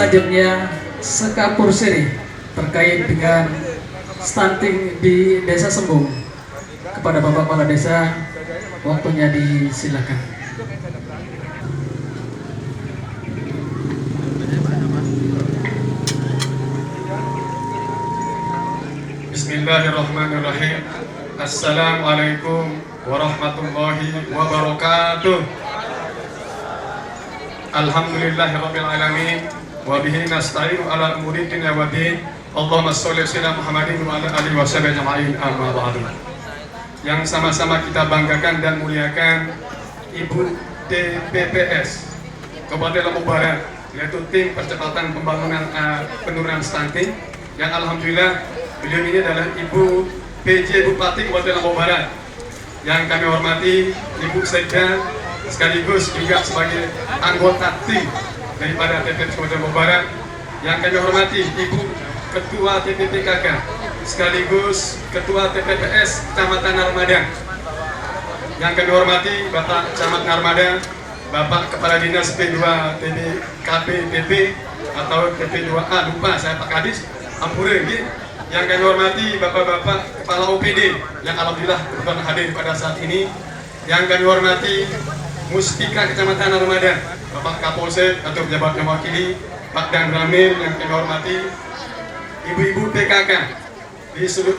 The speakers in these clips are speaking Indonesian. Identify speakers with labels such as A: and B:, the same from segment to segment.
A: selanjutnya Sekapur Siri terkait dengan stunting di Desa Sembung. Kepada Bapak Kepala Desa, waktunya disilakan.
B: Bismillahirrahmanirrahim. Assalamualaikum warahmatullahi wabarakatuh. Alhamdulillahirabbil alamin wa bihi nasta'inu ala umuri dunya wa din. Allahumma shalli ala Muhammadin wa ala alihi washabihi ajma'in. Amma ba'du. Yang sama-sama kita banggakan dan muliakan Ibu TPPS Kabupaten Lombok Barat, yaitu tim percepatan pembangunan penurunan stunting, yang alhamdulillah beliau ini adalah Ibu PJ Bupati Kabupaten Lombok Barat, yang kami hormati Ibu Sekda sekaligus juga sebagai anggota tim daripada TPPS Kabupaten Lombok Barat, yang kami hormati Ibu Ketua TPPKK sekaligus Ketua TPPS Kecamatan Narmada, yang kami hormati Bapak Camat Narmada, Bapak Kepala Dinas P2 KPPP atau PP2A, lupa saya Pak Kadis, ampure gitu. Yang kami hormati Bapak-Bapak Kepala OPD yang alhamdulillah kebetulan hadir pada saat ini. Yang kami hormati Muspika Kecamatan Narmada, Bapak Kapolsek atau pejabat yang mewakili, Pak Dan Ramil yang kami hormati, Ibu-ibu PKK di seluruh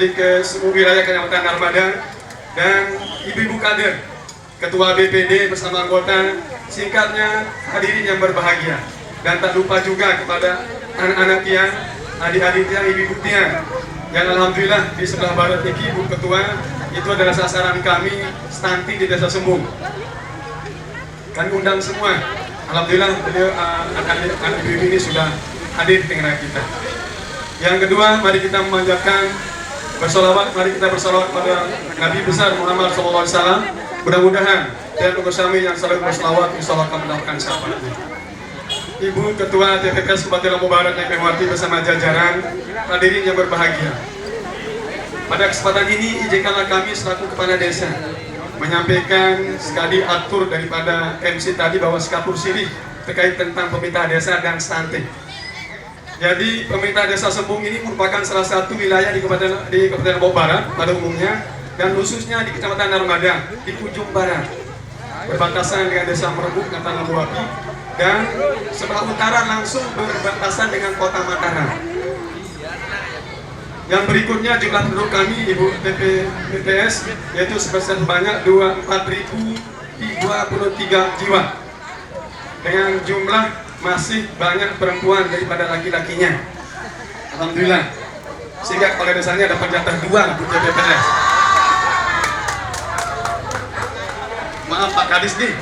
B: wilayah Kecamatan Narmada, dan ibu-ibu kader, Ketua BPD bersama anggota, singkatnya hadirin yang berbahagia. Dan tak lupa juga kepada anak-anak Tiang, adik-adik Tiang, ibu-ibu Tiang, yang alhamdulillah di sebelah barat ini Bu Ketua, itu adalah sasaran kami stunting di Desa Sembung. Kami undang semua. Alhamdulillah beliau anak ibu ini sudah hadir di tengah kita. Yang kedua, mari kita memanjatkan bersolawat, mari kita bersolawat pada Nabi besar Muhammad SAW. Mudah-mudahan dan kami yang selalu bersolawat insyaallah akan mendapatkan syafaatnya. Ibu Ketua TPPS Kabupaten Lombok Barat yang kami hormati bersama jajaran, hadirin yang berbahagia. Pada kesempatan ini izinkanlah kami selaku kepala desa menyampaikan sekali atur daripada MC tadi bahwa Sekapur Siri terkait tentang pemerintah desa dan stunting. Jadi pemerintah Desa Sembung ini merupakan salah satu wilayah di Kabupaten Lombok Barat pada umumnya, dan khususnya di Kecamatan Narmada di ujung barat, berbatasan dengan Desa Merebuk, Kata Lambuapi, dan sebelah utara langsung berbatasan dengan Kota Mataram. Yang berikutnya jumlah penduduk kami Ibu TPPS yaitu sebanyak 4.023 jiwa, dengan jumlah masih banyak perempuan daripada laki-lakinya. Alhamdulillah, sehingga kepala desanya dapat jatah 2 Ibu TPPS. Maaf Pak Kadis nih,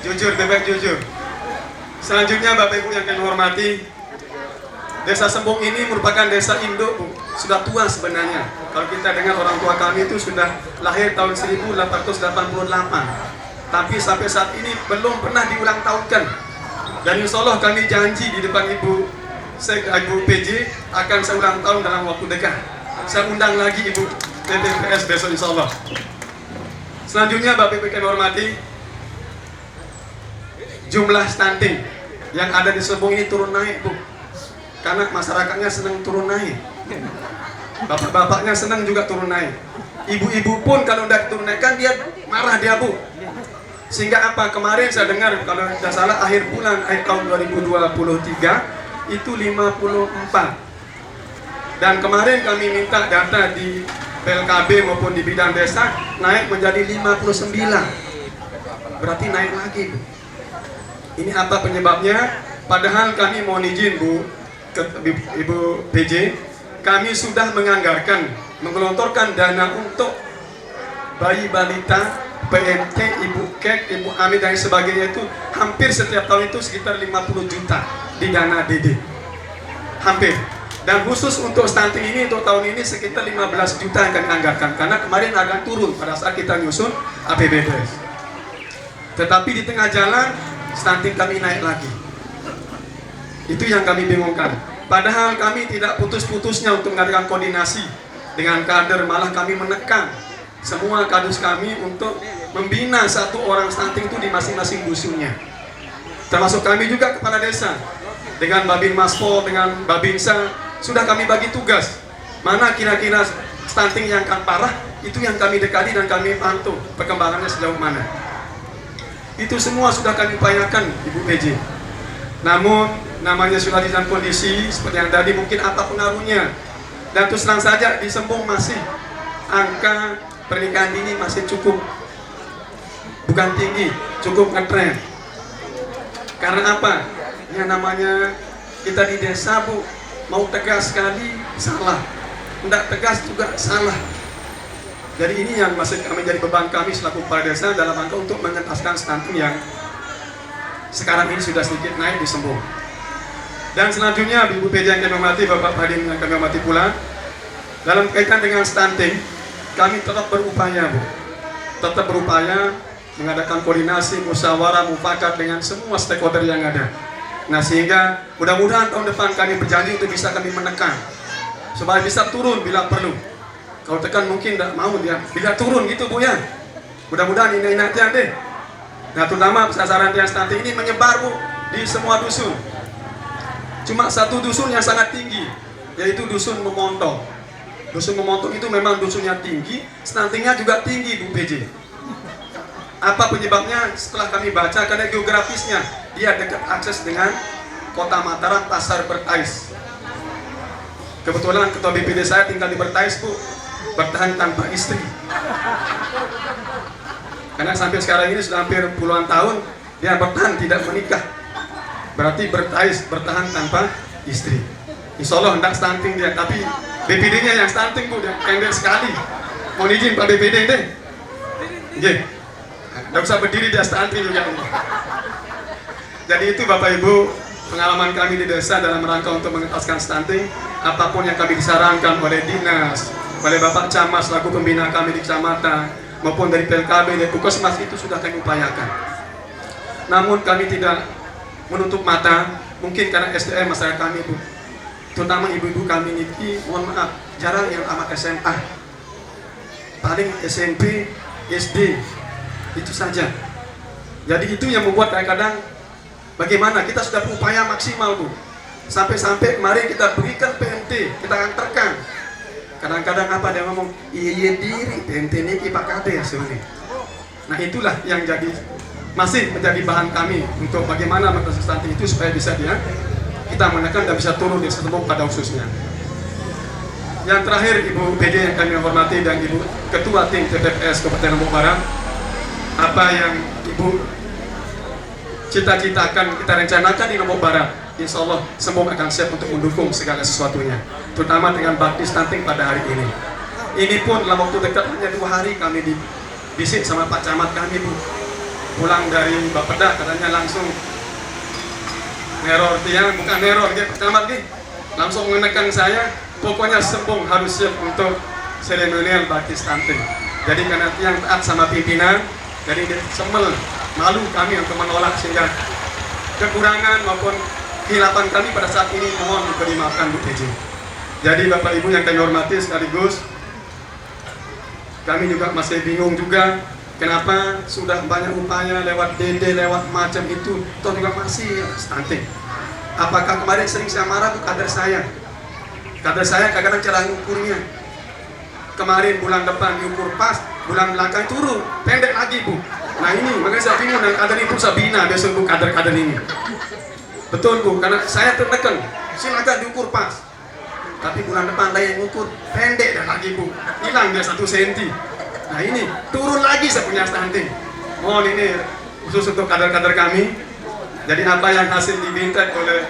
B: jujur, bebek jujur. Selanjutnya Bapak Ibu yang kami hormati, Desa Sembung ini merupakan desa induk, Bu. Sudah tua sebenarnya. Kalau kita dengar orang tua kami itu sudah lahir tahun 1888. Tapi sampai saat ini belum pernah diulang tahunkan. Dan insya Allah kami janji di depan Ibu PJ akan saya ulang tahun dalam waktu dekat. Saya undang lagi Ibu TPPS besok insya Allah. Selanjutnya Bapak Ibu kami hormati, jumlah stunting yang ada di Sembung ini turun naik, Bu. Karena masyarakatnya senang turun naik, bapak-bapaknya senang juga turun naik, ibu-ibu pun kalau udah turun naik kan dia marah dia, Bu. Sehingga apa, kemarin saya dengar kalau tidak salah akhir tahun 2023 itu 54. Dan kemarin kami minta data di PLKB maupun di bidang desa naik menjadi 59. Berarti naik lagi, Bu. Ini apa penyebabnya? Padahal kami mohon izin, Bu, Ibu PJ, kami sudah menggelontorkan dana untuk bayi balita, PMT, Ibu Kek, Ibu Ami dan sebagainya, itu hampir setiap tahun itu sekitar 50 juta di dana DD. Hampir. Dan khusus untuk stunting ini untuk tahun ini sekitar 15 juta yang kami anggarkan, karena kemarin agak turun pada saat kita nyusun APBDes. Tetapi di tengah jalan stunting kami naik lagi. Itu yang kami bingungkan. Padahal kami tidak putus-putusnya untuk mengadakan koordinasi dengan kader, malah kami menekan semua kader kami untuk membina satu orang stunting itu di masing-masing dusunnya. termasuk kami juga kepala desa dengan Babin Maspol, dengan Babinsa, sudah kami bagi tugas mana kira-kira stunting yang akan parah, itu yang kami dekati dan kami pantau perkembangannya sejauh mana. Itu semua sudah kami upayakan Ibu PJ. Namun namanya sudah di dalam kondisi seperti yang tadi, mungkin apa pengaruhnya. Dan terus terang saja di Sembong masih angka pernikahan dini masih cukup, bukan tinggi, cukup ngetren. Karena apa? Yang namanya kita di desa Bu, mau tegas sekali salah, tidak tegas juga salah. Jadi ini yang masih menjadi beban kami selaku kepala desa dalam rangka untuk mengentaskan stunting yang sekarang ini sudah sedikit naik di Sembong. Dan selanjutnya Ibu PJ yang kami hormati, Bapak Hadim yang kami hormati pula, dalam kaitan dengan stunting kami tetap berupaya Bu, tetap berupaya mengadakan koordinasi, musyawarah, mufakat dengan semua stakeholder yang ada. Nah sehingga mudah-mudahan tahun depan kami berjanji untuk bisa kami menekan supaya bisa turun bila perlu. Kalau tekan mungkin tidak mau dia, bila turun gitu Bu ya. Mudah-mudahan ini nanti deh. Nah terutama sasaran yang stunting ini menyebar Bu di semua dusun. Cuma satu dusun yang sangat tinggi, yaitu dusun Memontong. Dusun Memontong itu memang dusunnya tinggi, stuntingnya juga tinggi Bu PJ. Apa penyebabnya? Setelah kami baca, karena geografisnya dia dekat akses dengan Kota Mataram, Pasar Bertais. Kebetulan ketua BPD saya tinggal di Bertais Bu, bertahan tanpa istri. Karena sampai sekarang ini sudah hampir puluhan tahun dia bertahan tidak menikah. Berarti Bertais bertahan tanpa istri. Insya Allah hendak stunting dia, tapi BPD-nya yang stunting Bu, dia pendek sekali. Mohon izin Pak BPD deh. Oke. Tidak usah berdiri dia stunting juga. Jadi itu Bapak Ibu pengalaman kami di desa dalam rangka untuk mengentaskan stunting. Apapun yang kami disarankan oleh dinas, oleh Bapak Camat selaku pembina kami di kecamatan, maupun dari PLKB, dari Puskesmas, itu sudah kami upayakan. Namun kami tidak menutup mata, mungkin karena SDM masyarakat kami Bu, terutama ibu-ibu kami ini, mohon maaf, jarang yang tamat SMA, paling SMP, SD, itu saja. Jadi itu yang membuat kadang-kadang bagaimana kita sudah berupaya maksimal Bu, sampai-sampai kemarin kita berikan PMT, kita antarkan. Kadang-kadang apa dia ngomong, iya diri PMT ini Pak Kade ya sebenarnya. Nah itulah yang jadi masih menjadi bahan kami untuk bagaimana mengatasi stunting itu supaya bisa kita menekan dan bisa turun di Sembong pada khususnya. Yang terakhir Ibu PJ yang kami hormati dan Ibu Ketua Tim TPPS Kabupaten Lombok Barat, apa yang Ibu cita-citakan kita rencanakan di Lombok Barat, insya Allah Sembong akan siap untuk mendukung segala sesuatunya, terutama dengan bakti stunting pada hari ini. Ini pun dalam waktu dekat hanya 2 hari kami dibisik sama Pak Camat kami Bu, pulang dari Bapeda katanya langsung neror dia, bukan neror dia Pak Camat nih, langsung menekan saya, pokoknya Sembong harus siap untuk seremonial bakti stunting. Jadi karena yang taat sama pimpinan, jadi dia semel, malu kami untuk menolak, sehingga kekurangan maupun kehilapan kami pada saat ini mohon dimaafkan Bu PJ. Jadi Bapak Ibu yang kami hormati sekaligus, kami juga masih bingung juga kenapa sudah banyak upaya lewat DD, lewat macam itu, toh juga masih stunting. Apakah kemarin sering saya marah Bu kader saya? Kader saya kadang-kadang cara ngukurnya. Kemarin bulan depan diukur pas, bulan belakang turun, pendek lagi Bu. Nah ini, makanya saya bingung dan kader itu saya bina besok Bu kader-kader ini. Betul Bu, karena saya tertekan, silakan diukur pas. Tapi bulan depan saya yang ngukur, pendek dan lagi Bu. Hilang dia 1 senti. Nah ini, turun lagi saya punya stunting. Mohon ini khusus untuk kader-kader kami. Jadi apa yang hasil diminta oleh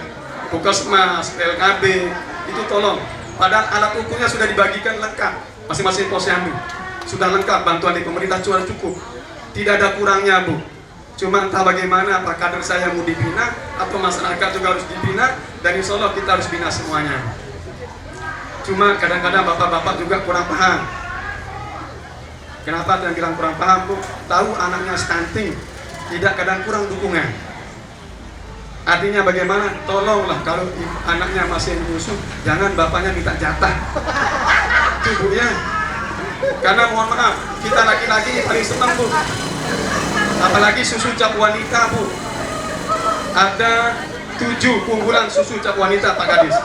B: Puskesmas, PLKB, itu tolong. Padahal alat ukurnya sudah dibagikan lengkap. Masing-masing posyandu sudah lengkap, bantuan di pemerintah sudah cukup. Tidak ada kurangnya Bu. Cuma entah bagaimana, apa kader saya mau dibina, atau masyarakat juga harus dibina, dan insya Allah kita harus bina semuanya. Cuma kadang-kadang bapak-bapak juga kurang paham. Kenapa yang bilang kurang paham Bu? Tahu anaknya stunting, tidak kadang kurang dukungan. Artinya bagaimana? Tolonglah kalau anaknya masih nyusu, jangan bapaknya minta jatah. Itu Bu ya. Karena mohon maaf, kita laki-laki paling senang Bu. Apalagi susu cap wanita Bu. ada 7 keunggulan susu cap wanita Pak Kadis.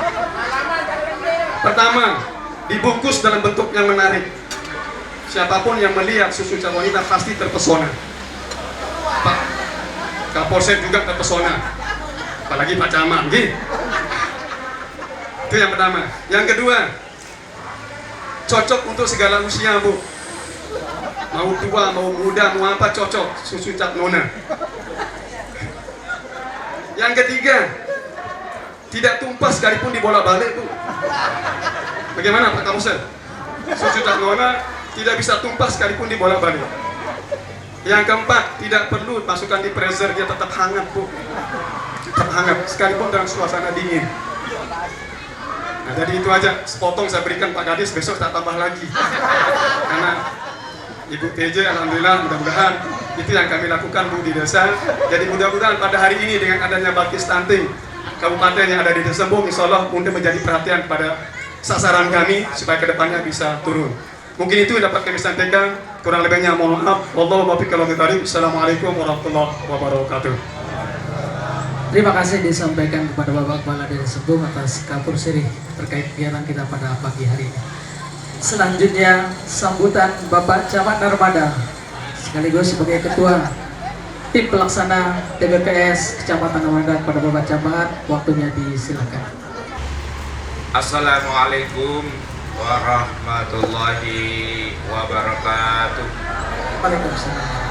B: Pertama, dibungkus dalam bentuk yang menarik. Siapapun yang melihat susu cap wanita pasti terpesona. Pak Kapolsek juga terpesona, apalagi Pak Camat, gitu. Itu yang pertama. Yang kedua, cocok untuk segala usia, Bu. Mau tua, mau muda, mau apa, cocok susu cap nona. Yang ketiga, tidak tumpah sekalipun dibolak-balik, Bu. Bagaimana Pak Kapolsek? Susu cap nona tidak bisa tumpah sekalipun dibolak-balik. Yang keempat, tidak perlu masukkan di freezer, dia tetap hangat, Bu. Tetap hangat sekalipun dalam suasana dingin. Nah, jadi itu aja, sepotong saya berikan Pak Kadis, besok tak tambah lagi. Karena Ibu TJ, alhamdulillah, mudah-mudahan itu yang kami lakukan, Bu, di desa. Jadi mudah-mudahan pada hari ini dengan adanya bakti stunting kabupaten yang ada di Desa Sembung, insya Allah untuk menjadi perhatian pada sasaran kami supaya kedepannya bisa turun. Mungkin itu yang dapat kami sampaikan. Kurang lebihnya mohon maaf. Wallahu muwaffiq ila aqwamit thoriq. Assalamualaikum warahmatullahi wabarakatuh.
A: Terima kasih disampaikan kepada Bapak Kepala Desa Sembung atas Kapolsek terkait kegiatan kita pada pagi hari ini. Selanjutnya sambutan Bapak Camat Narmada sekaligus sebagai Ketua Tim Pelaksana TPPS Kecamatan Narmada kepada Bapak Camat, waktunya disilakan.
C: Assalamualaikum warahmatullahi wabarakatuh.
A: Waalaikumsalam.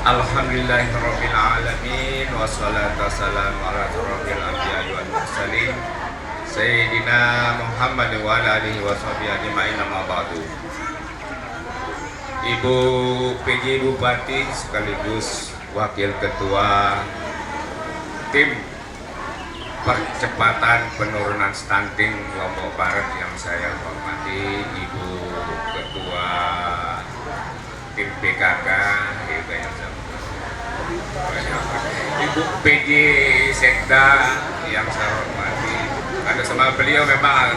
C: Alhamdulillahirabbil alamin wassalatu wassalamu ala asyrofil anbiya'i wal mursalin Sayyidina Muhammad wa ala alihi washabihi ajma'in, amma ba'du. Ibu PJ Bupati sekaligus Wakil Ketua Tim Percepatan Penurunan Stunting Lombok Barat yang saya hormati, Ibu Ketua Tim PKK, Ibu yang saya Ibu PJ Sekda yang saya hormati. Kalau sama beliau memang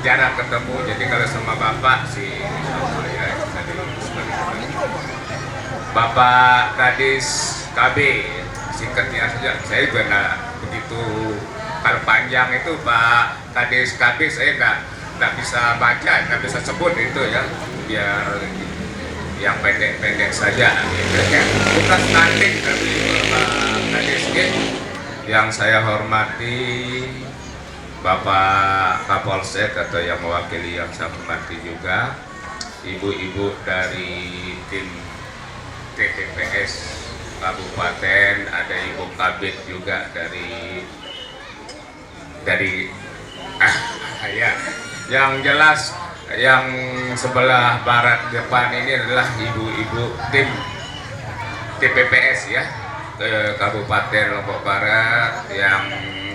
C: jarang ketemu, jadi kalau sama Bapak sih ya, Bapak Kadis KB, singkatnya saja, saya juga nggak begitu. Kalau panjang itu Pak Kadis KB saya nggak bisa baca, nggak bisa sebut itu ya, biar yang pendek-pendek saja. Bukan stunting tapi Pak Kadis yang saya hormati, Bapak Kapolsek atau yang mewakili yang saya hormati juga, ibu-ibu dari tim TPPS Kabupaten, ada Ibu Kabit juga dari ya, yang jelas yang sebelah barat depan ini adalah ibu-ibu tim TPPS ya, Kabupaten Lombok Barat, yang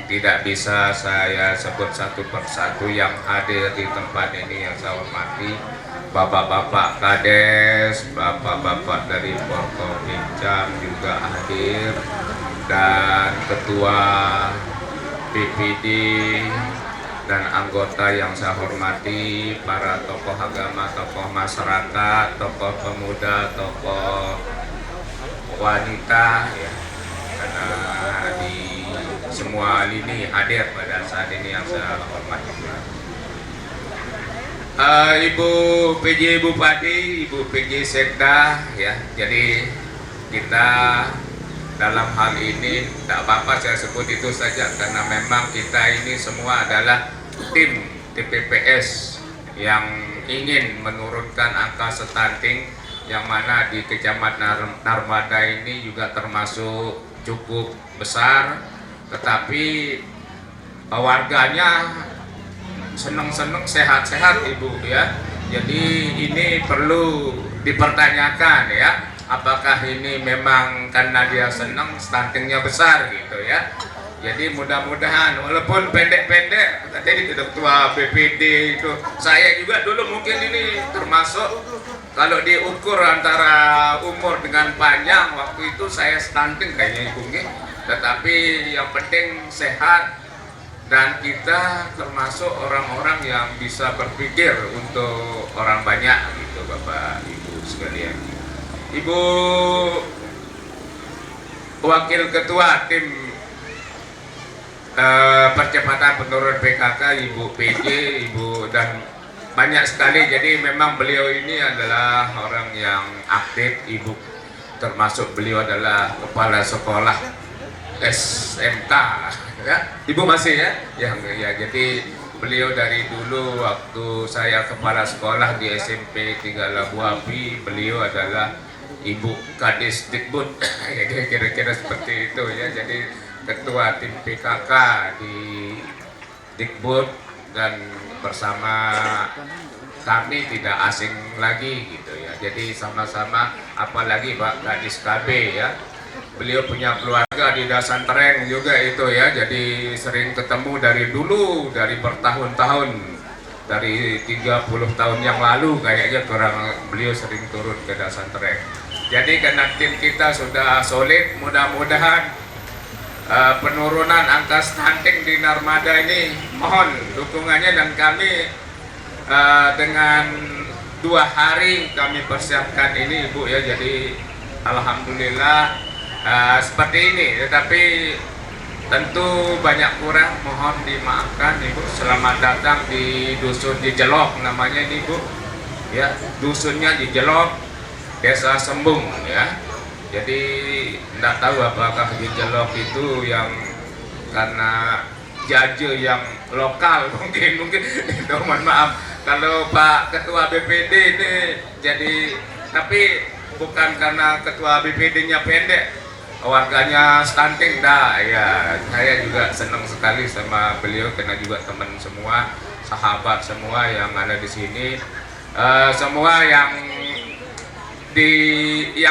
C: tidak bisa saya sebut satu persatu yang hadir di tempat ini yang saya hormati. Bapak-bapak Kades, bapak-bapak dari Forkominjam juga hadir, dan ketua BPD dan anggota yang saya hormati, para tokoh agama, tokoh masyarakat, tokoh pemuda, tokoh wanita ya, karena di semua lini hadir pada saat ini yang saya hormati. Ibu PJ Bupati, Ibu PJ Sekda ya, jadi kita dalam hal ini tidak apa-apa saya sebut itu saja, karena memang kita ini semua adalah tim TPPS yang ingin menurunkan angka stunting, yang mana di Kecamatan Narmada ini juga termasuk cukup besar, tetapi warganya seneng-seneng sehat-sehat Ibu ya. Jadi ini perlu dipertanyakan ya, apakah ini memang karena dia senang stuntingnya besar gitu ya. Jadi mudah-mudahan walaupun pendek-pendek, tadi ketua BPD itu saya juga dulu mungkin ini termasuk kalau diukur antara umur dengan panjang, waktu itu saya stunting kayaknya Ibu nggih. Tetapi yang penting sehat, dan kita termasuk orang-orang yang bisa berpikir untuk orang banyak gitu Bapak Ibu sekalian. Ibu wakil ketua tim percepatan penurunan PKK Ibu PJ, Ibu, dan banyak sekali. Jadi memang beliau ini adalah orang yang aktif, Ibu, termasuk beliau adalah kepala sekolah SMK ya. Ibu masih ya? Ya, jadi beliau dari dulu waktu saya kepala sekolah di SMP 3 Labu Api, beliau adalah Ibu Kadis Dikbud. Kira-kira seperti itu ya. Jadi ketua tim PKK di Dikbud, dan bersama kami tidak asing lagi gitu ya. Jadi sama-sama, apalagi Pak Kadis KB ya, beliau punya keluarga di Dasantreng juga itu ya. Jadi sering ketemu dari dulu, dari bertahun-tahun, dari 30 tahun yang lalu kayaknya beliau sering turun ke Dasantreng. Jadi karena tim kita sudah solid, mudah-mudahan penurunan angka stunting di Narmada ini mohon dukungannya, dan kami dengan 2 hari kami persiapkan ini Ibu ya. Jadi alhamdulillah seperti ini, tetapi tentu banyak kurang, mohon dimaafkan Ibu. Selamat datang di dusun Jejelok namanya ini Ibu ya, dusunnya Jejelok, Desa Sembung ya. Jadi tidak tahu apakah Jejelok itu yang karena jaje yang lokal mungkin itu, mohon maaf kalau Pak Ketua BPD ini jadi, tapi bukan karena Ketua BPD-nya pendek, warganya stunting dah ya. Saya juga senang sekali sama beliau karena juga teman semua, sahabat semua yang ada di sini, semua yang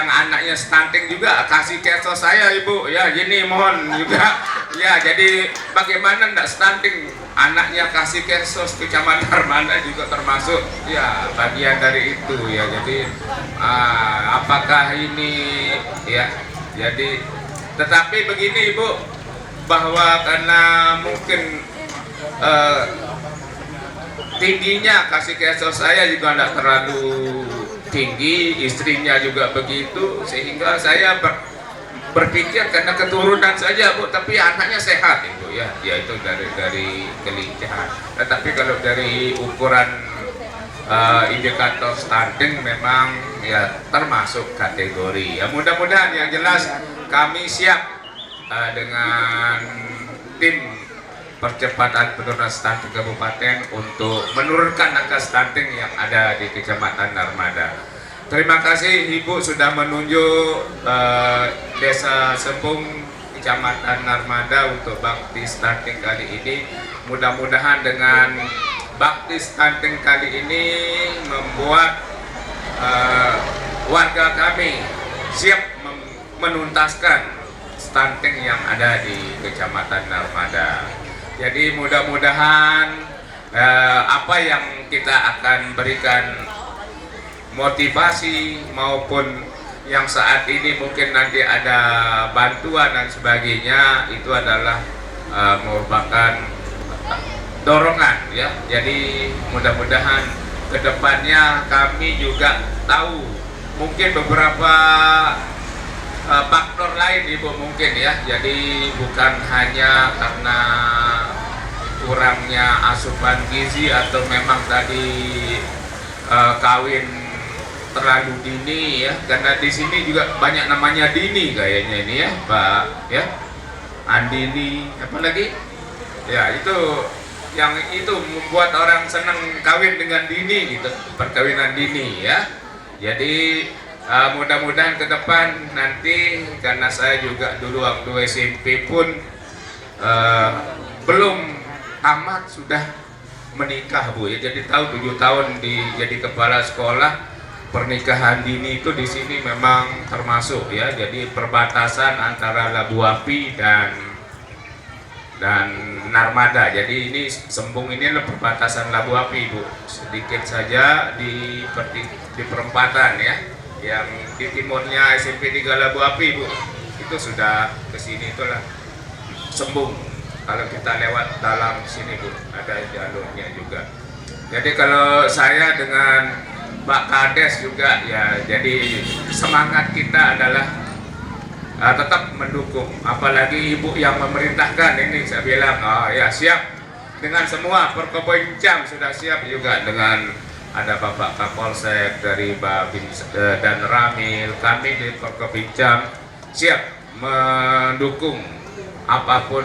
C: anaknya stunting juga kasih kesos saya Ibu ya. Gini mohon juga ya, jadi bagaimana ndak stunting anaknya kasih kesos Kecamatan mana juga termasuk ya bagian dari itu ya. Jadi apakah ini ya, jadi tetapi begini Ibu, bahwa karena mungkin tingginya kasih kesos saya juga tidak terlalu tinggi, istrinya juga begitu, sehingga saya berpikir karena keturunan saja Bu, tapi anaknya sehat Ibu ya, itu dari kelincahan. Tetapi kalau dari ukuran indikator stunting memang ya termasuk kategori ya. Mudah-mudahan yang jelas kami siap dengan tim percepatan penurunan stunting kabupaten untuk menurunkan angka stunting yang ada di Kecamatan Narmada. Terima kasih Ibu sudah menunjuk Desa Sembung, Kecamatan Narmada untuk bakti stunting kali ini. Mudah-mudahan dengan bakti stunting kali ini membuat warga kami siap menuntaskan stunting yang ada di Kecamatan Narmada. Jadi mudah-mudahan apa yang kita akan berikan motivasi maupun yang saat ini mungkin nanti ada bantuan dan sebagainya, itu adalah merupakan dorongan ya. Jadi mudah-mudahan kedepannya kami juga tahu mungkin beberapa faktor lain Ibu mungkin ya. Jadi bukan hanya karena kurangnya asupan gizi atau memang tadi kawin terlalu dini ya, karena di sini juga banyak namanya Dini kayaknya ini ya Pak ya, Andini apa lagi ya, itu yang itu membuat orang senang kawin dengan dini gitu, perkawinan dini ya. Jadi mudah-mudahan ke depan nanti, karena saya juga dulu waktu SMP pun belum tamat sudah menikah Bu ya. Jadi tahu 7 tahun jadi kepala sekolah, pernikahan dini itu di sini memang termasuk ya. Jadi perbatasan antara Labu Api dan Narmada. Jadi ini Sembung ini adalah perbatasan Labu Api Bu. Sedikit saja di perempatan ya. Yang di timurnya SMP 3 Labu Api Bu, itu sudah ke sini, itulah Sembung. Kalau kita lewat dalam sini Bu, ada jalurnya juga. Jadi kalau saya dengan Pak Kades juga ya, jadi semangat kita adalah tetap mendukung. Apalagi ibu yang memerintahkan ini, saya bilang ya siap dengan semua. Perkebincang sudah siap juga dengan ada Bapak Kapolsek dari Babin dan Ramil. Kami di Perkebincang siap mendukung apapun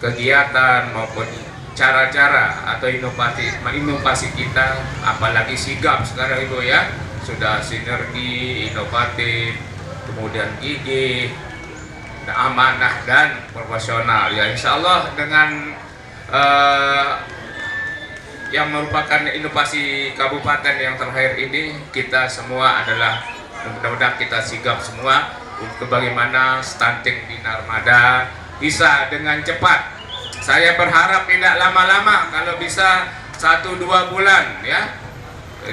C: kegiatan maupun cara-cara atau inovasi kita, apalagi sigap sekarang Ibu ya, sudah sinergi, inovatif, kemudian gigih, amanah dan profesional ya. Insya Allah dengan yang merupakan inovasi kabupaten yang terakhir ini, kita semua adalah mudah-mudahan kita sigap semua untuk bagaimana stunting di Narmada bisa dengan cepat. Saya berharap tidak lama-lama, kalau bisa 1-2 bulan ya.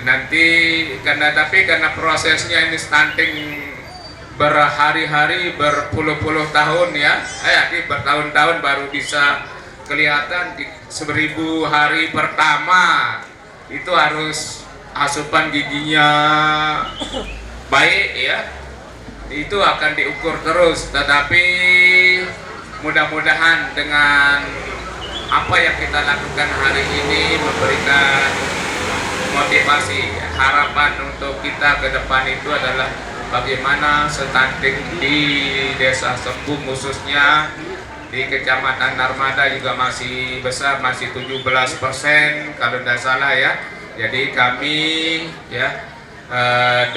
C: Nanti karena prosesnya ini stunting berhari-hari, berpuluh-puluh tahun ya. Ini bertahun-tahun baru bisa kelihatan. Di 1000 hari pertama itu harus asupan giginya baik ya. Itu akan diukur terus, tetapi mudah-mudahan dengan apa yang kita lakukan hari ini memberikan motivasi, harapan untuk kita ke depan itu adalah bagaimana stunting di Desa Sembung khususnya di Kecamatan Narmada juga masih besar, masih 17% kalau tidak salah ya. Jadi kami ya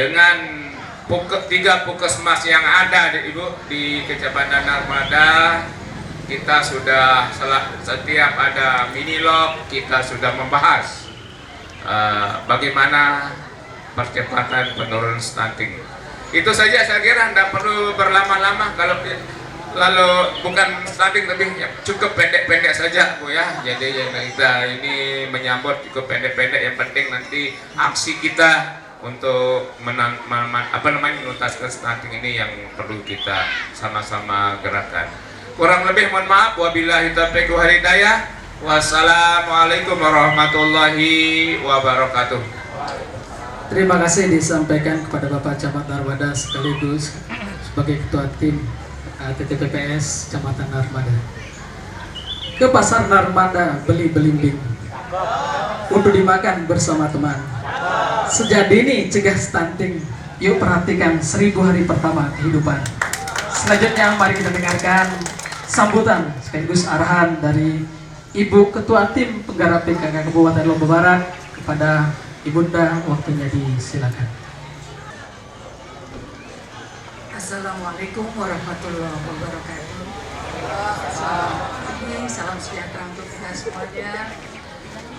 C: dengan 3 puskesmas yang ada Ibu di Kecamatan Narmada, kita sudah setiap ada minilog kita sudah membahas bagaimana percepatan penurunan stunting. Itu saja saya kira, tidak perlu berlama-lama. Kalau lalu bukan stunting, lebih cukup pendek-pendek saja Bu ya. Jadi kita ini menyambut cukup pendek-pendek, yang penting nanti aksi kita untuk menuntaskan stunting ini yang perlu kita sama-sama gerakan. Kurang lebih mohon maaf, wabillahi taufiq wal hidayah. Wassalamualaikum warahmatullahi wabarakatuh.
A: Terima kasih disampaikan kepada Bapak Camat Narmada sekaligus sebagai Ketua Tim TTPPS Kecamatan Narmada. Ke pasar Narmada beli belimbing untuk dimakan bersama teman. Sejadi ini cegah stunting. Yuk perhatikan 1000 hari pertama kehidupan. Selanjutnya mari kita dengarkan sambutan sekaligus arahan dari Ibu Ketua Tim Penggarap PKK Kabupaten Lombok Barat kepada Ibunda, waktunya disilakan.
D: Assalamualaikum warahmatullahi wabarakatuh. Salam sejahtera untuk kita semuanya.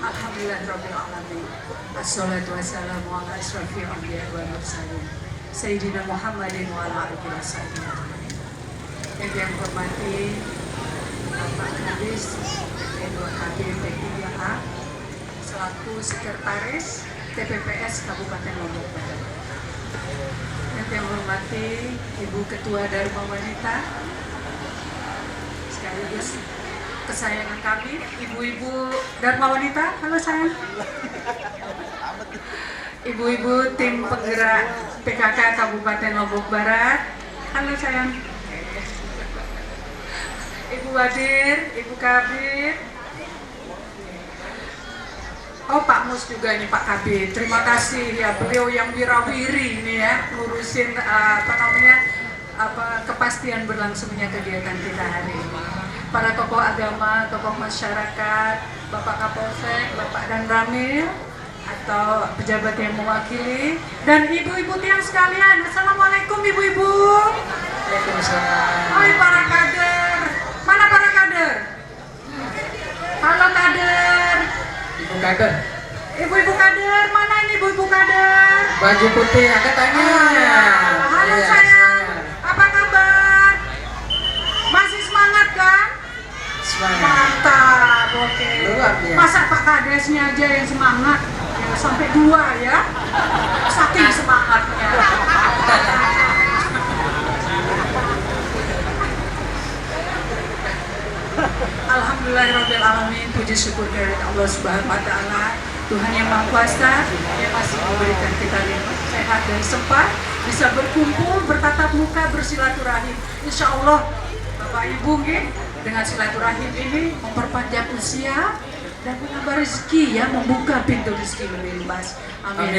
D: Alhamdulillahirabbil alamin. Assalatu wassalamu ala asyrofil anbiya'i wal mursalin. Sayyidina Muhammadin wa ala alihi wasallam. Yang hormati Bapak Kadis Ketua KPP 3A selaku Sekretaris TPPS Kabupaten Lombok Barat. Yang hormati Ibu Ketua Dharma Wanita sekaligus kesayangan kami, Ibu-ibu Dharma Wanita. Halo sayang. Ibu-ibu tim penggerak PKK Kabupaten Lombok Barat. Halo sayang. Ibu Wadir, Ibu Kabir. Oh Pak Mus juga ini Pak Kabir. Terima kasih ya, beliau yang wirawiri ini ya, ngurusin kepastian berlangsungnya kegiatan kita hari ini. Para tokoh agama, tokoh masyarakat, Bapak Kapolsek, Bapak dan Ramil, atau pejabat yang mewakili, dan ibu-ibu tiang sekalian. Assalamualaikum ibu-ibu.
A: Waalaikumsalam.
D: Hai para kader. Mana para kader? Halo kader.
A: Ibu kader.
D: Ibu-ibu kader, mana ini ibu-ibu kader?
A: Baju putih, angkat tangan.
D: Halo
A: Iya,
D: sayang,
A: semangat.
D: apa kabar? Masih semangat kan?
A: Semangat.
D: Mantap, oke.
A: Luar biasa.
D: Masa Pak Kadesnya aja yang semangat, ya, sampai 2 ya, saking semangatnya. Alhamdulillahirabbil alamin, puji syukur dari Allah Subhanahu wa taala, Tuhan yang Maha Kuasa yang masih memberikan kita nikmat sehat dan sempat bisa berkumpul, bertatap muka, bersilaturahim. Insya Allah Bapak Ibu dengan silaturahim ini memperpanjang usia dan menambah rezeki ya, membuka pintu rezeki lebih luas. Amin.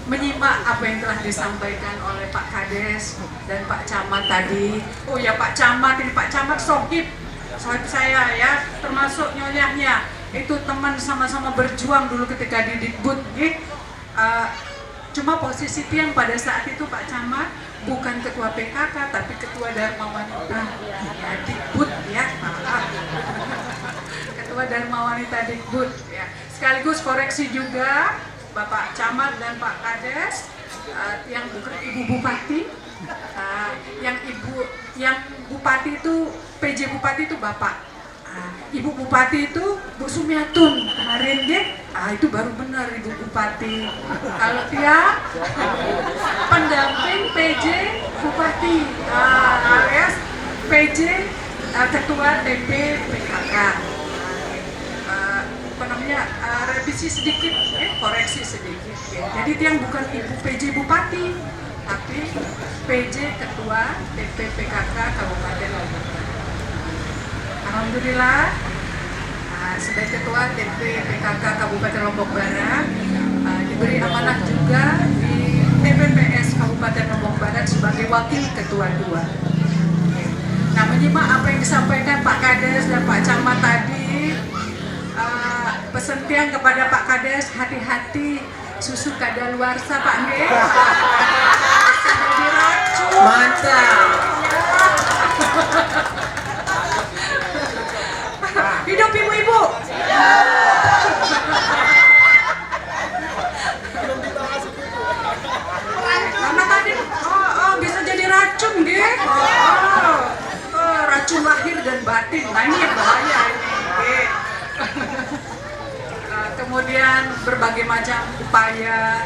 D: Menyimak apa yang telah disampaikan oleh Pak Kades dan Pak Camat tadi. Oh ya Pak Camat, ini Pak Camat sohib saya ya, termasuk nyonyahnya. Itu teman sama-sama berjuang dulu ketika di Dikbud. Cuma posisi Tiang pada saat itu Pak Camat bukan ketua PKK tapi ketua Dharma Wanita ya, Dikbud ya, ketua Dharma Wanita Dikbud ya. Sekaligus koreksi juga Bapak Camat dan Pak Kades, yang bukan Ibu Bupati, yang Bupati itu PJ Bupati itu Bapak, Ibu Bupati itu Bu Sumiatun kemarin deh, itu baru benar Ibu Bupati. Kalau dia pendamping PJ Bupati, alias PJ Ketua TP PKK. Revisi sedikit, koreksi sedikit. Jadi dia bukan Ibu PJ Bupati, tapi PJ Ketua TP PKK Kabupaten Lombok Barat. Alhamdulillah, sebagai Ketua TP PKK Kabupaten Lombok Barat, diberi amanah juga di TPPS Kabupaten Lombok Barat sebagai Wakil Ketua 2. Nah, menyimak apa yang disampaikan Pak Kades dan Pak Camat tadi, pesan Tiang kepada Pak Kades, hati-hati susu kadaluarsa Pak Nge. Jadi racun.
A: Mantap.
D: Hidup ibu-ibu. Karena tadi bisa jadi racun Nge. Racun lahir dan batin. Nah ini yang bahaya ini. Kemudian berbagai macam upaya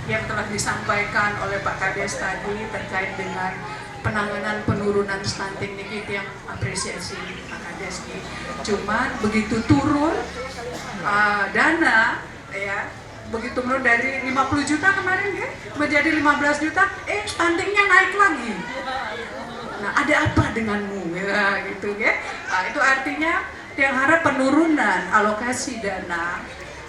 D: yang telah disampaikan oleh Pak Kades tadi terkait dengan penanganan penurunan stunting ini, yang apresiasi Pak Kades nih. Cuman begitu turun dana ya, begitu menurun dari 50 juta kemarin ya menjadi 15 juta, stuntingnya naik lagi. Nah, ada apa denganmu ya gitu ya. Itu artinya yang harap penurunan alokasi dana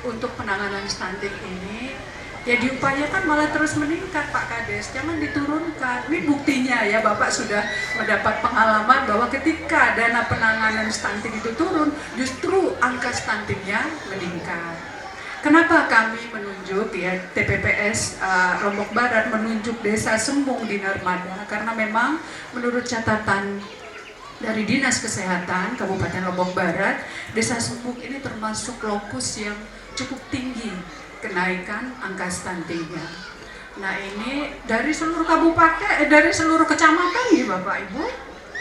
D: untuk penanganan stunting ini ya diupayakan malah terus meningkat Pak Kades, jangan diturunkan. Ini buktinya ya, Bapak sudah mendapat pengalaman bahwa ketika dana penanganan stunting itu turun, justru angka stuntingnya meningkat. Kenapa kami menunjuk ya TPPS Lombok Barat menunjuk Desa Sembung di Narmada? Karena memang menurut catatan dari Dinas Kesehatan Kabupaten Lombok Barat, Desa Sembung ini termasuk lokus yang cukup tinggi kenaikan angka stuntingnya. Nah ini dari seluruh kabupaten, dari seluruh kecamatan ya Bapak Ibu.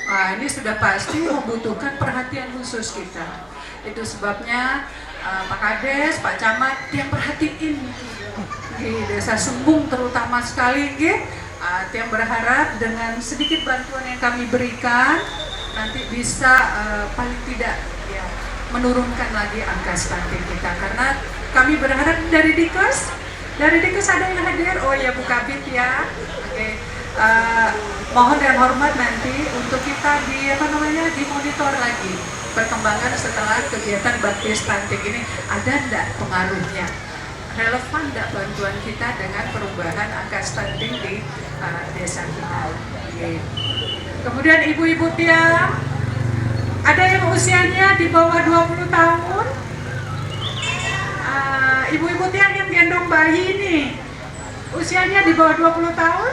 D: Nah ini sudah pasti membutuhkan perhatian khusus kita. Itu sebabnya Pak Kades, Pak Camat yang perhatiin di Desa Sembung terutama sekali, yang berharap dengan sedikit bantuan yang kami berikan nanti bisa paling tidak ya menurunkan lagi angka stunting kita, karena kami berharap dari Dikes ada yang hadir. Oh ya Bu Kabit ya, oke. Mohon dan hormat nanti untuk kita dimonitor lagi perkembangan setelah kegiatan bakti stunting ini, ada enggak pengaruhnya, relevan enggak bantuan kita dengan perubahan angka stunting di desa kita. Okay. Kemudian ibu-ibu Tiang, ada yang usianya di bawah 20 tahun? Ibu-ibu Tiang yang gendong bayi ini, usianya di bawah 20 tahun?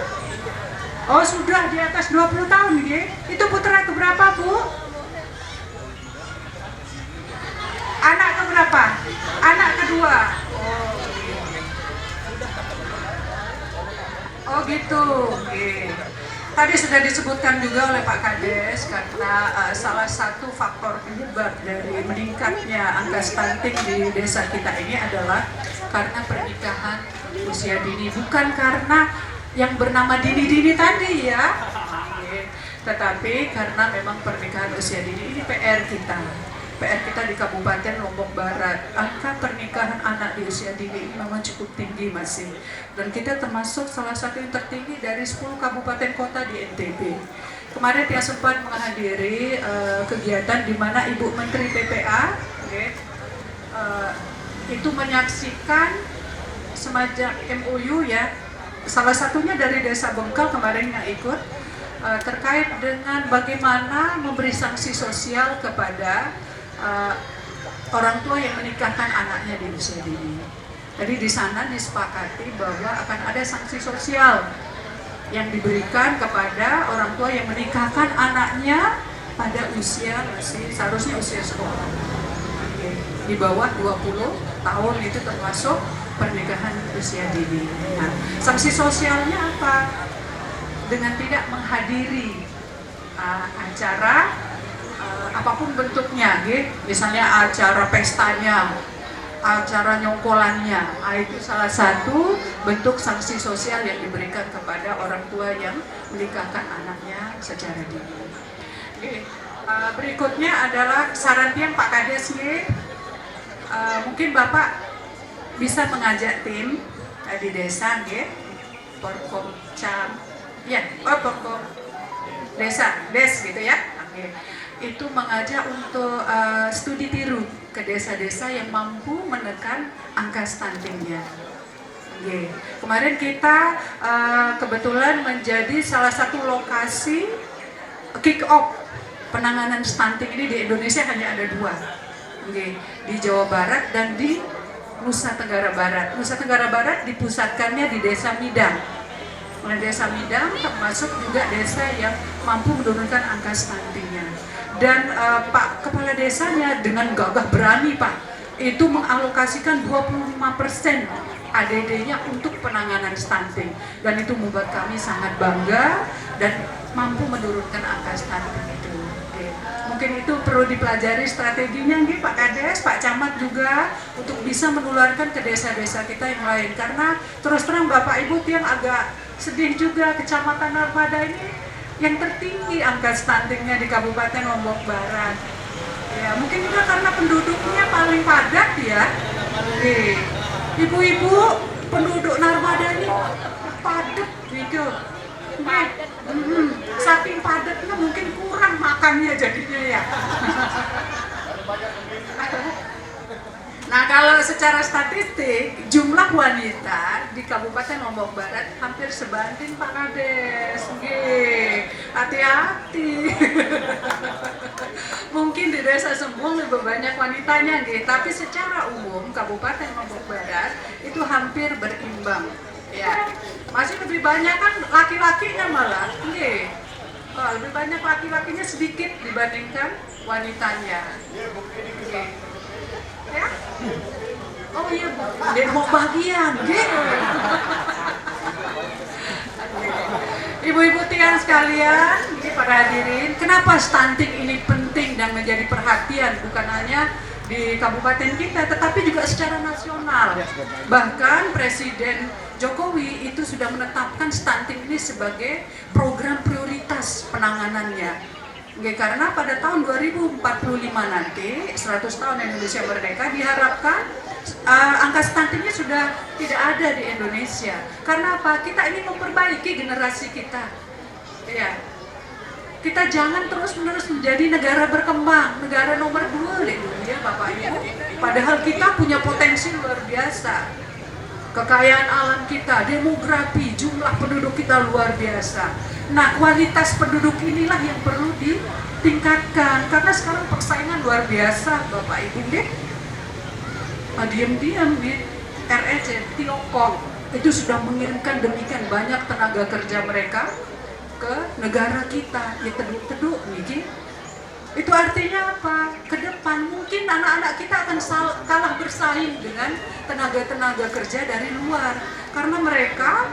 D: Oh sudah di atas 20 tahun, ya? Itu putra keberapa Bu? Anak keberapa? Anak kedua. Oh gitu. Okay. Tadi sudah disebutkan juga oleh Pak Kades, karena salah satu faktor penyebab dari meningkatnya angka stunting di desa kita ini adalah karena pernikahan usia dini, bukan karena yang bernama dini-dini tadi ya, tetapi karena memang pernikahan usia dini ini PR kita. PR kita di Kabupaten Lombok Barat. Angka pernikahan anak di usia dini memang cukup tinggi masih. Dan kita termasuk salah satu yang tertinggi dari 10 kabupaten kota di NTB. Kemarin dia sempat menghadiri kegiatan di mana Ibu Menteri PPA itu menyaksikan semacam MOU ya. Salah satunya dari Desa Bengkal kemarin yang ikut terkait dengan bagaimana memberi sanksi sosial kepada orang tua yang menikahkan anaknya di usia dini. Jadi di sana disepakati bahwa akan ada sanksi sosial yang diberikan kepada orang tua yang menikahkan anaknya pada usia masih seharusnya usia sekolah. Di bawah 20 tahun itu termasuk pernikahan usia dini. Nah, sanksi sosialnya apa? Dengan tidak menghadiri acara apapun bentuknya, misalnya acara pestanya, acara nyongkolannya, itu salah satu bentuk sanksi sosial yang diberikan kepada orang tua yang menikahkan anaknya secara dini. Berikutnya adalah sarantian Pak Kades. Mungkin Bapak bisa mengajak tim di desa, Porkomcam. Ya, pokok desa, gitu ya. Oke. Itu mengajak untuk studi tiru ke desa-desa yang mampu menekan angka stuntingnya. Oke. Kemarin kita kebetulan menjadi salah satu lokasi kick off penanganan stunting ini di Indonesia hanya ada 2. Oke. Di Jawa Barat dan di Nusa Tenggara Barat. Nusa Tenggara Barat dipusatkannya di Desa Midang. Desa Midang termasuk juga desa yang mampu menurunkan angka stuntingnya. Dan Pak Kepala Desanya dengan gagah berani Pak, itu mengalokasikan 25% ADD-nya untuk penanganan stunting. Dan itu membuat kami sangat bangga dan mampu menurunkan angka stunting itu. Oke. Mungkin itu perlu dipelajari strateginya Pak Kades, Pak Camat juga untuk bisa menularkan ke desa-desa kita yang lain. Karena terus terang Bapak Ibu yang agak sedih juga, Kecamatan Narmada ini yang tertinggi angka stuntingnya di Kabupaten Lombok Barat. Ya, mungkin juga karena penduduknya paling padat ya. Ibu-ibu penduduk Narmada ini padat gitu. Saking padatnya mungkin kurang makannya jadinya ya. Nah, kalau secara statistik, jumlah wanita di Kabupaten Lombok Barat hampir sebanding Pak Kades. Hati-hati. Mungkin di Desa Sembung lebih banyak wanitanya, tapi secara umum Kabupaten Lombok Barat itu hampir berimbang. Ya, masih lebih banyak kan laki-lakinya malah. Lebih banyak laki-lakinya sedikit dibandingkan wanitanya. Ya? Oh iya, demo bagian, Ibu-ibu tiang sekalian, para hadirin, kenapa stunting ini penting dan menjadi perhatian bukan hanya di kabupaten kita, tetapi juga secara nasional. Bahkan Presiden Jokowi itu sudah menetapkan stunting ini sebagai program prioritas penanganannya. Karena pada tahun 2045 nanti, 100 tahun Indonesia merdeka, diharapkan angka stuntingnya sudah tidak ada di Indonesia. Karena apa? Kita ini memperbaiki generasi kita. Ya. Kita jangan terus-menerus menjadi negara berkembang, negara nomor 2 di dunia, Bapak Ibu. Padahal kita punya potensi luar biasa. Kekayaan alam kita, demografi, jumlah penduduk kita luar biasa. Nah, kualitas penduduk inilah yang perlu ditingkatkan. Karena sekarang persaingan luar biasa, Bapak Ibu. Diam-diam REC, Tiongkok itu sudah mengirimkan demikian banyak tenaga kerja mereka ke negara kita. Teduh-teduh nih. Itu artinya apa? Ke depan mungkin anak-anak kita akan kalah bersaing dengan tenaga-tenaga kerja dari luar. Karena mereka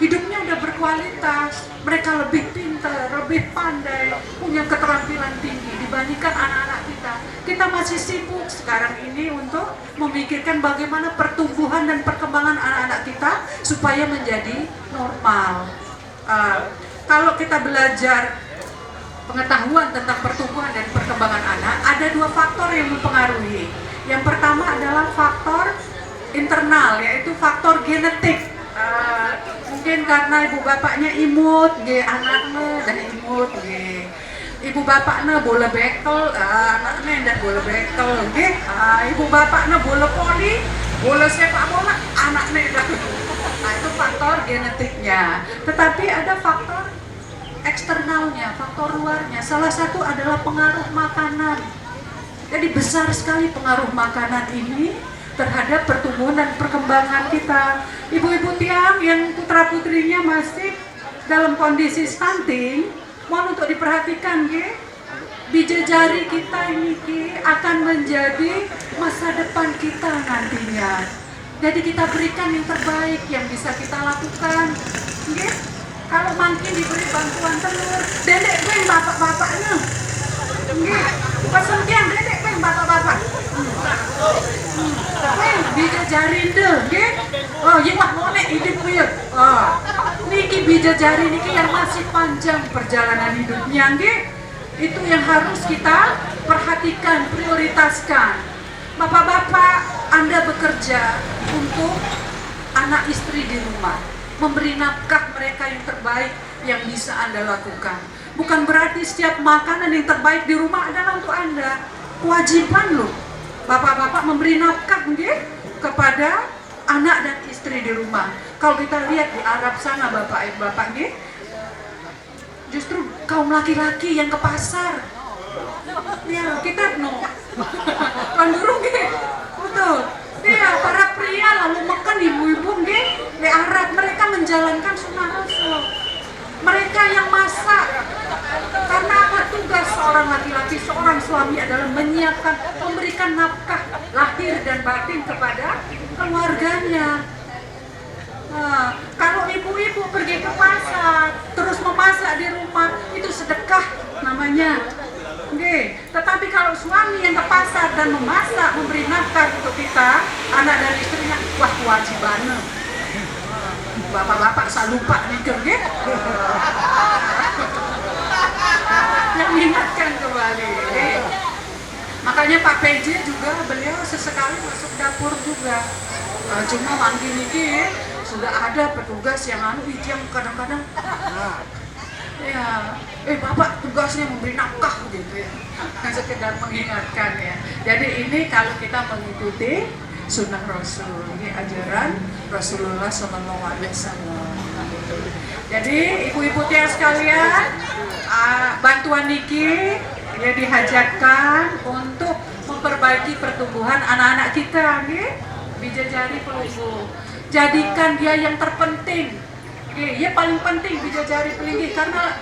D: hidupnya udah berkualitas, mereka lebih pintar, lebih pandai, punya keterampilan tinggi dibandingkan anak-anak kita. Kita masih sibuk sekarang ini untuk memikirkan bagaimana pertumbuhan dan perkembangan anak-anak kita supaya menjadi normal. Kalau kita belajar pengetahuan tentang pertumbuhan dan perkembangan anak, ada 2 faktor yang mempengaruhi. Yang pertama adalah faktor internal, yaitu faktor genetik. Mungkin karena ibu bapaknya imut, anaknya dan imut, ibu bapaknya bola bekel, anaknya tidak bola bekel, ibu bapaknya bola voli, bola sepak bola, anaknya tidak. Nah, itu faktor genetiknya. Tetapi ada faktor eksternalnya, faktor luarnya. Salah satu adalah pengaruh makanan. Jadi besar sekali pengaruh makanan ini terhadap pertumbuhan dan perkembangan kita. Ibu-ibu tiang yang putra-putrinya masih dalam kondisi stunting, mohon untuk diperhatikan, bija jari kita ini akan menjadi masa depan kita nantinya. Jadi kita berikan yang terbaik yang bisa kita lakukan. Kalau makin diberi bantuan telur, dedek peng bapak-bapaknya. Pesentian dedek peng bapak-bapak. Peng bija jari deh, oh iya mah monek hidup ya. Niki bija jari niki yang masih panjang perjalanan hidupnya, itu yang harus kita perhatikan, prioritaskan. Bapak-bapak, Anda bekerja untuk anak istri di rumah, memberi nafkah mereka yang terbaik yang bisa Anda lakukan. Bukan berarti setiap makanan yang terbaik di rumah adalah untuk Anda. Kewajiban loh, bapak-bapak memberi nafkah kepada anak dan istri di rumah. Kalau kita lihat di Arab sana, bapak-bapak, justru kaum laki-laki yang ke pasar. Ya, kita Pandurung betul. Iya, para pria lalu makan ibu-ibu di Arab, mereka menjalankan sunnah Rasul. Mereka yang masak. Karena apa? Tugas seorang laki-laki, seorang suami adalah menyiapkan, memberikan nafkah lahir dan batin kepada keluarganya. Nah, kalau ibu-ibu pergi ke pasar, terus memasak di rumah, itu sedekah namanya. Tetapi kalau suami yang ke pasar dan memasak, memberi nafkah untuk kita, anak dan istrinya, wah kewajibannya. Bapak-bapak saya lupa nih, yang mengingatkan kembali. Makanya Pak PJ juga beliau sesekali masuk dapur juga. Cuma mandi niki sudah ada petugas yang yang kadang-kadang ya, bapak tugasnya memberi nafkah gitu ya, sekedar mengingatkan ya. Jadi ini kalau kita mengikuti sunnah Rasul, ini ajaran Rasulullah SAW. Jadi ibu-ibu tiang sekalian, bantuan niki ya dihajatkan untuk memperbaiki pertumbuhan anak-anak kita, bija jari pelunggu. Jadikan dia yang terpenting. Ya paling penting bija jari pelinggi, karena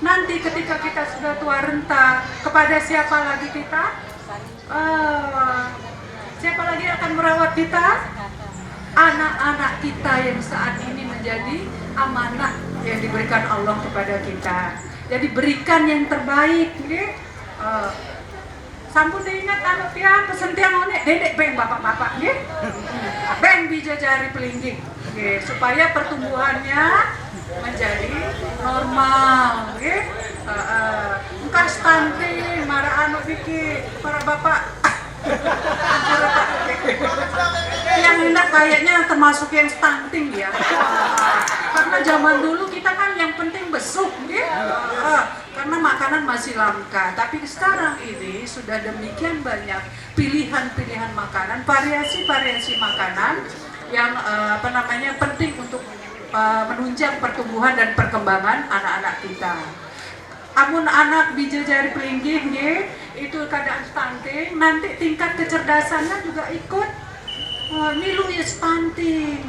D: nanti ketika kita sudah tua renta, kepada siapa lagi kita? Siapa lagi akan merawat kita? Anak-anak kita yang saat ini menjadi amanah yang diberikan Allah kepada kita. Jadi berikan yang terbaik, sampun diingat anak tiang pesen tiang onek dedek beng bapak-bapak, beng bija jari pelinggi. Supaya pertumbuhannya menjadi normal, engkau stunting, marah anak Vicky, para bapak yang hendak kayaknya termasuk yang stunting ya. Karena zaman dulu kita kan yang penting besuk, karena makanan masih langka. Tapi sekarang ini sudah demikian banyak pilihan-pilihan makanan, variasi-variasi makanan yang penting untuk menunjang pertumbuhan dan perkembangan anak-anak kita. Amun anak bija jari pelinggih itu keadaan stunting, nanti tingkat kecerdasannya juga ikut nilu ya stunting,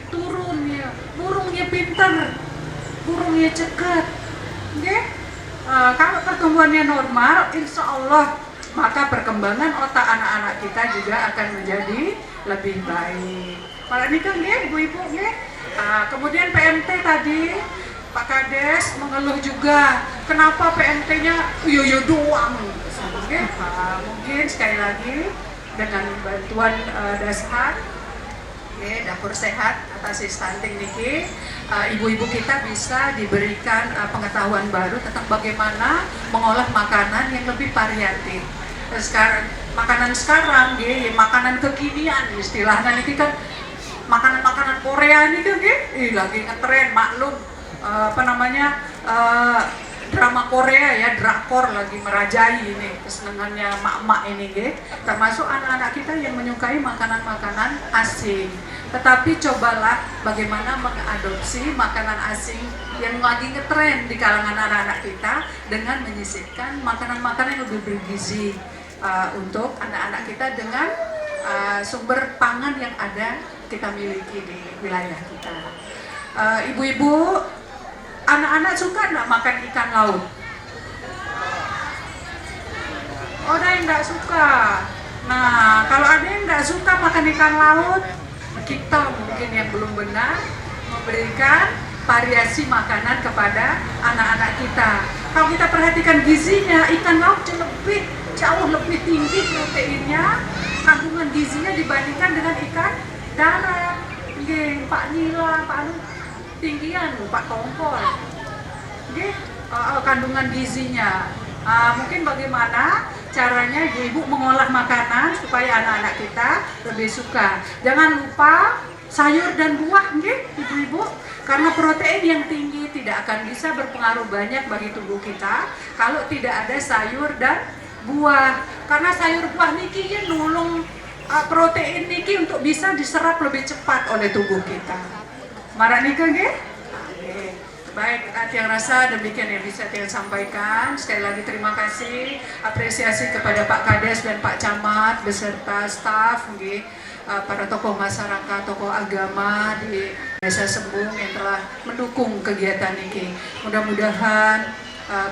D: turun ya, burungnya pinter, burungnya cekat, kalau pertumbuhannya normal, insya Allah maka perkembangan otak anak-anak kita juga akan menjadi lebih baik. Kalau ini kan ibu-ibu, kemudian PMT tadi Pak Kades mengeluh juga, kenapa PMT-nya yo doang. Mungkin sekali lagi dengan bantuan dasar dapur sehat atasi stunting niki, ibu-ibu kita bisa diberikan pengetahuan baru tentang bagaimana mengolah makanan yang lebih variatif. Sekarang makanan sekarang makanan kekinian istilahnya niki kan makanan-makanan Korea ini kan lagi ngetren, maklum drama Korea ya, drakor lagi merajai ini kesenangannya mak-mak ini termasuk anak-anak kita yang menyukai makanan-makanan asing. Tetapi cobalah bagaimana mengadopsi makanan asing yang lagi ngetren di kalangan anak-anak kita dengan menyisipkan makanan-makanan yang lebih bergizi untuk anak-anak kita dengan sumber pangan yang ada kita miliki di wilayah kita. Ibu-ibu, anak-anak suka nggak makan ikan laut? Oh, ada yang nggak suka. Nah, kalau ada yang nggak suka makan ikan laut, kita mungkin yang belum benar memberikan variasi makanan kepada anak-anak kita. Kalau kita perhatikan gizinya, ikan laut jauh lebih tinggi proteinnya, kandungan gizinya dibandingkan dengan ikan darat. Pak Nila, Pak Anu, tinggian Pak Tongkol. Kandungan gizinya. Mungkin bagaimana caranya ibu mengolah makanan supaya anak-anak kita lebih suka. Jangan lupa sayur dan buah, ibu-ibu, karena protein yang tinggi tidak akan bisa berpengaruh banyak bagi tubuh kita kalau tidak ada sayur dan buah. Karena sayur buah niki nulung protein niki untuk bisa diserap lebih cepat oleh tubuh kita. Marah nika Baik, Tiang rasa demikian yang bisa Tiang sampaikan. Sekali lagi terima kasih, apresiasi kepada Pak Kades dan Pak Camat beserta staf, para tokoh masyarakat, tokoh agama di Desa Sembung yang telah mendukung kegiatan ini. Mudah-mudahan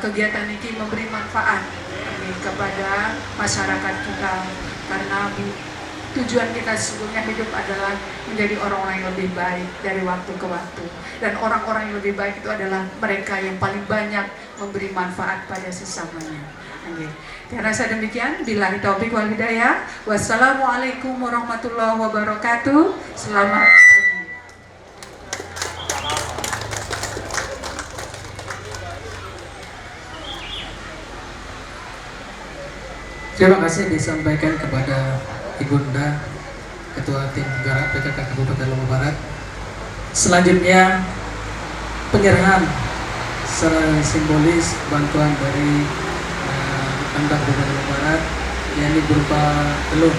D: kegiatan ini memberi manfaat kepada masyarakat kita, karena tujuan kita sesungguhnya hidup adalah menjadi orang-orang yang lebih baik dari waktu ke waktu. Dan orang-orang yang lebih baik itu adalah mereka yang paling banyak memberi manfaat pada sesamanya. Saya rasa demikian. Billahi taufiq wal hidayah. Wassalamualaikum warahmatullahi wabarakatuh. Selamat pagi.
A: Terima kasih disampaikan kepada Ibunda Ketua Tim Garap PKK Kabupaten Lombok Barat. Selanjutnya penyerahan secara simbolis bantuan dari Pemda Kabupaten Lombok Barat, yakni berupa telur